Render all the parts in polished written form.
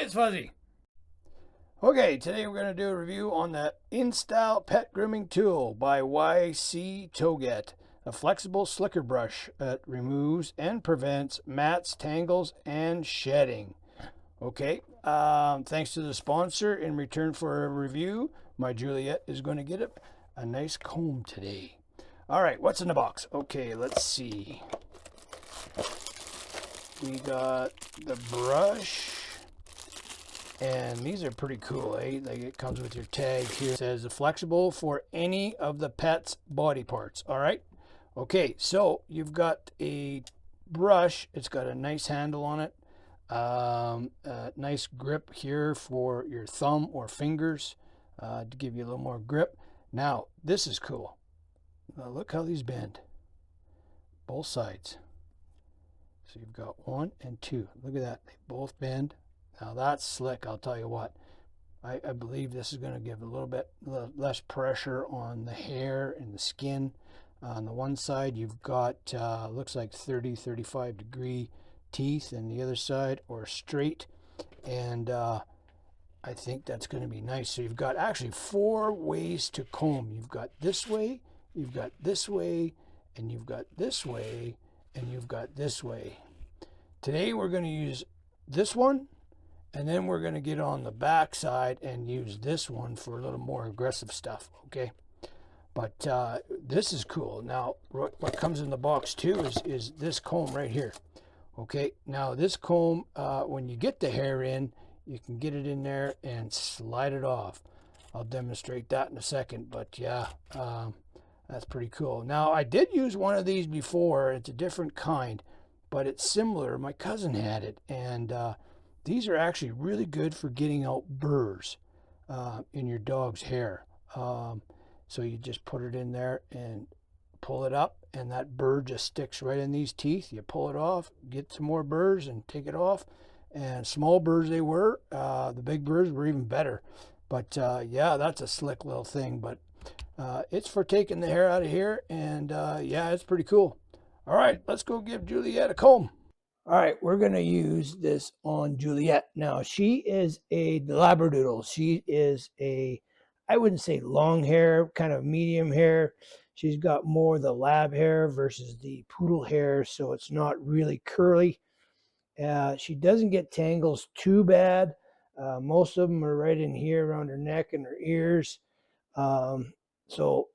it's Fuzzy. Okay, today we're going to do a review on the InStyle Pet Grooming Tool by YC Toget, a flexible slicker brush that removes and prevents mats, tangles, and shedding. Okay, thanks to the sponsor, in return for a review, my Juliet is going to get a nice comb today. All right, what's in the box? Okay, let's see. We got the brush. And these are pretty cool, eh? Like, it comes with your tag here. It says flexible for any of the pet's body parts. All right. Okay, so you've got a brush. It's got a nice handle on it. A nice grip here for your thumb or fingers to give you a little more grip. Now, this is cool. Now, look how these bend. Both sides. So you've got one and two. Look at that. They both bend. Now that's slick, I'll tell you what. I believe this is going to give a little bit less pressure on the hair and the skin. On the one side, you've got, looks like 35 degree teeth, and the other side, or straight. And I think that's going to be nice. So you've got actually 4 ways to comb. You've got this way, you've got this way, and you've got this way, and you've got this way. Today we're going to use this one. And then we're going to get on the back side and use this one for a little more aggressive stuff, okay? But this is cool. Now, what comes in the box too is this comb right here, okay? Now, this comb, when you get the hair in, you can get it in there and slide it off. I'll demonstrate that in a second, but yeah, that's pretty cool. Now, I did use one of these before. It's a different kind, but it's similar. My cousin had it, and these are actually really good for getting out burrs in your dog's hair. So you just put it in there and pull it up, and that burr just sticks right in these teeth. You pull it off, get some more burrs, and take it off. And small burrs they were. The big burrs were even better. But yeah, that's a slick little thing. But it's for taking the hair out of here, and yeah, it's pretty cool. All right, let's go give Juliet a comb. All right, we're going to use this on Juliet. Now, she is a Labradoodle. She is I wouldn't say long hair, kind of medium hair. She's got more of the lab hair versus the poodle hair, so it's not really curly. She doesn't get tangles too bad. Most of them are right in here around her neck and her ears. So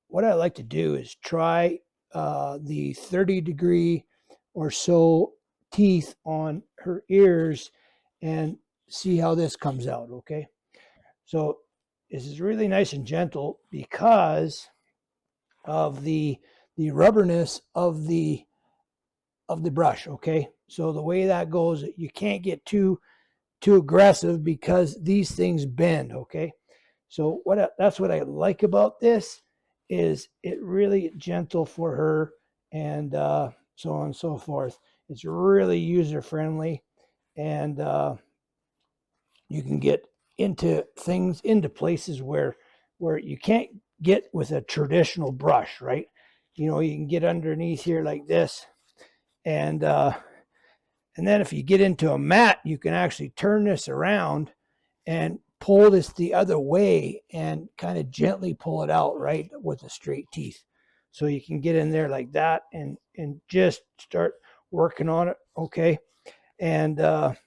what I like to do is try the 30 degree or so teeth on her ears and see how this comes out. Okay, so this is really nice and gentle because of the rubberness of the brush. Okay, so the way that goes, you can't get too aggressive because these things bend. Okay, so that's what I like about this, is it really gentle for her, and so on and so forth. It's really user friendly, and you can get into places where you can't get with a traditional brush, right? You know, you can get underneath here like this, and then if you get into a mat, you can actually turn this around and pull this the other way and kind of gently pull it out, right, with the straight teeth. So you can get in there like that and just start working on it. Okay, and but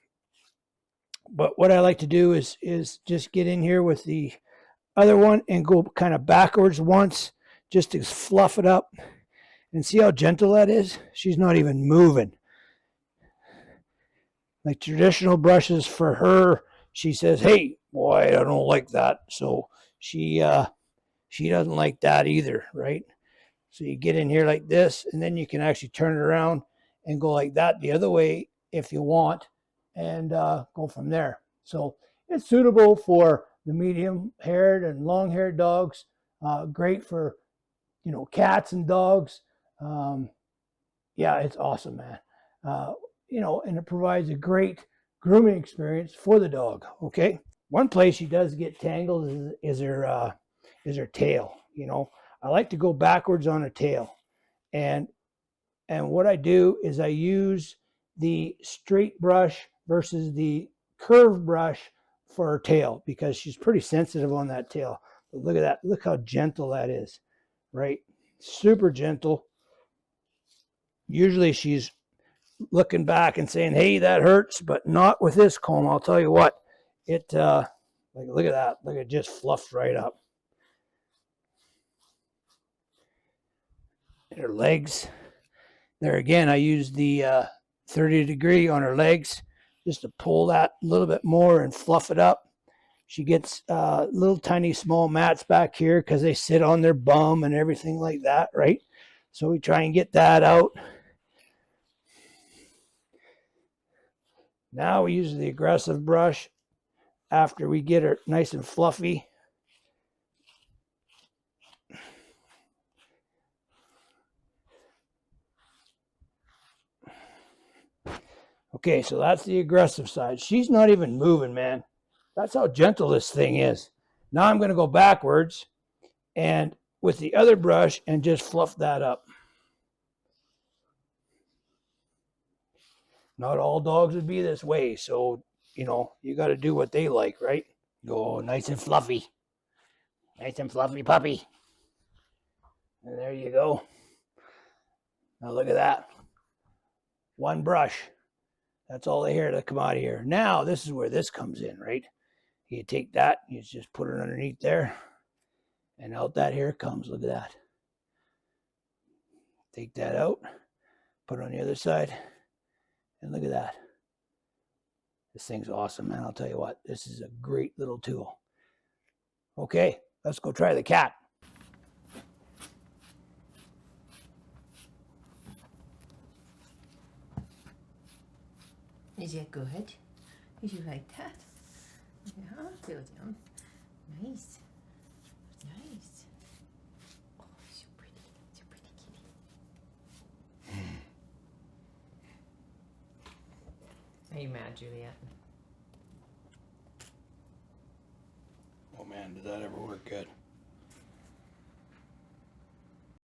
what I like to do is just get in here with the other one and go kind of backwards once, just to fluff it up, and see how gentle that is. She's not even moving. Like traditional brushes for her, she says, "Hey, boy, I don't like that." So she doesn't like that either, right? So you get in here like this, and then you can actually turn it around and go like that the other way if you want, and go from there. So it's suitable for the medium-haired and long-haired dogs. Great for, cats and dogs. Yeah, it's awesome, man. And it provides a great grooming experience for the dog. Okay. One place she does get tangled is her tail. I like to go backwards on her tail, and what I do is I use the straight brush versus the curved brush for her tail because she's pretty sensitive on that tail. But look at that. Look how gentle that is, right? Super gentle. Usually she's looking back and saying, hey, that hurts, but not with this comb. I'll tell you what, it, like, look at that. Look, it just fluffed right up. And her legs, there again, I used the 30 degree on her legs just to pull that a little bit more and fluff it up. She gets little tiny small mats back here because they sit on their bum and everything like that, right? So we try and get that out. Now we use the aggressive brush after we get her nice and fluffy. Okay, so that's the aggressive side. She's not even moving, man. That's how gentle this thing is. Now I'm going to go backwards and with the other brush and just fluff that up. Not all dogs would be this way, so, you know, you got to do what they like, right? Go nice and fluffy. Nice and fluffy puppy. And there you go. Now look at that. One brush. That's all the hair that come out of here. Now, this is where this comes in, right? You take that, you just put it underneath there, and out that hair comes. Look at that. Take that out, put it on the other side, and look at that. This thing's awesome, man. I'll tell you what, this is a great little tool. Okay, let's go try the cat. Is it good? Did you like that? Yeah, Doodle. Nice. Nice. Oh, so pretty. So pretty kitty. Are you mad, Juliet? Oh man, did that ever work good?